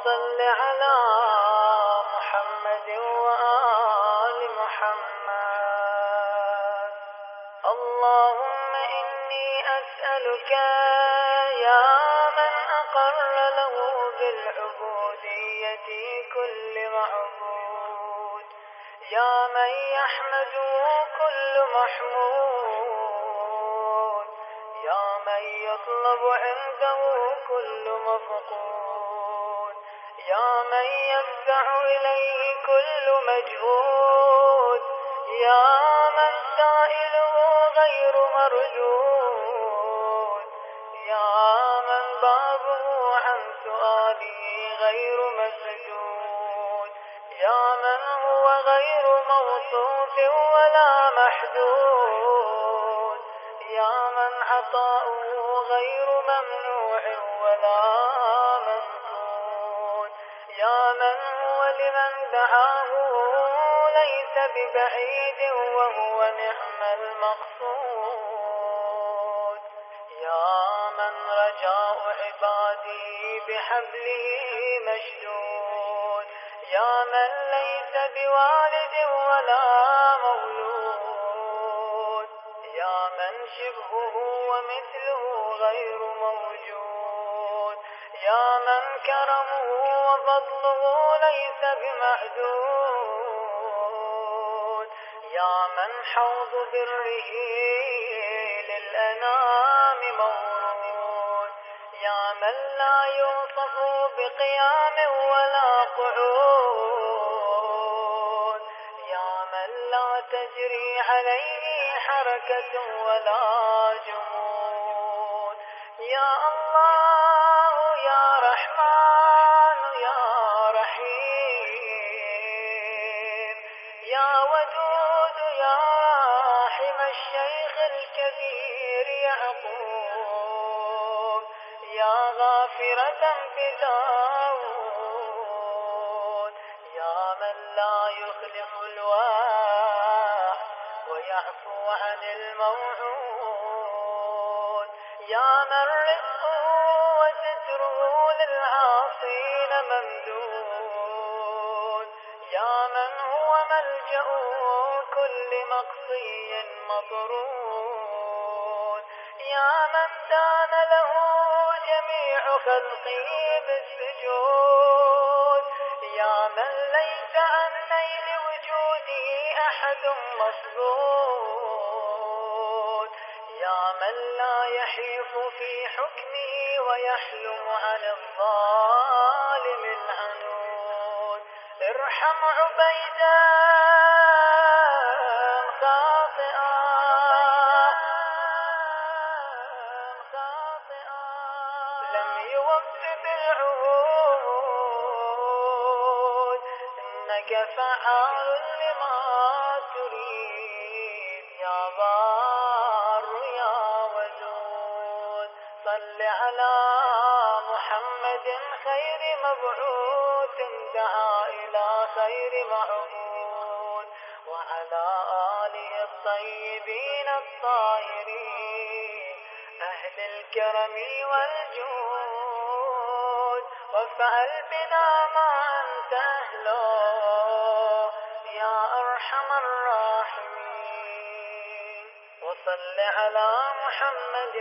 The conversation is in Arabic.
صل على محمد وآل محمد. اللهم إني أسألك يا من أقر له بالعبودية كل معبود، يا من يحمده كل محمود، يا من يطلب عنده كل مفقود، يا من يفزع إليه كل مجهود، يا من سائله غير مردود، يا من بابه عن سؤاله غير مسدود، يا من هو غير موصوف ولا محدود، يا من عطاؤه غير ممنوع ولا ممقود، يا من هو لمن دعاه ليس ببعيد وهو نعم المقصود، يا من رجاء عباده بحبله مشدود، يا من ليس بوالد ولا مولود، يا من شبهه ومثله غير موجود، يا من كرمه وفضله ليس بمعدود، يا من حوض بره للأنام مورود، يا من لا يوصف بقيام ولا قعود، يا من لا تجري عليه حركة ولا جمود، يا الله يا رحمن يا رحيم، يا ودود يا راحم الشيخ الكبير يعقوب، يا غافرة بداود، يا من لا يخلف الوعد ويعفو عن الموعود، يا من رزقه وستره للعاصين ممدود، يا من هو ملجأ كل مقصي مطرود، يا من دان له جميع خلقه بالسجود، يا من ليس عن نيل وجوده أحد مصدود، يا من لا يحيف في حكمه ويحلم عن الظالم العنود، ارحم عبيدا خاطئا لم يوف بالعهود، إنك فعال لما تريد يا بار يا ودود. صل على محمد خير مبعوث دعا إلى خير معبود، وعلى آله الطيبين الطاهرين أهل الكرم والجود، وافعل بنا ما أنت أهله يا أرحم الراحمين. وصل على محمد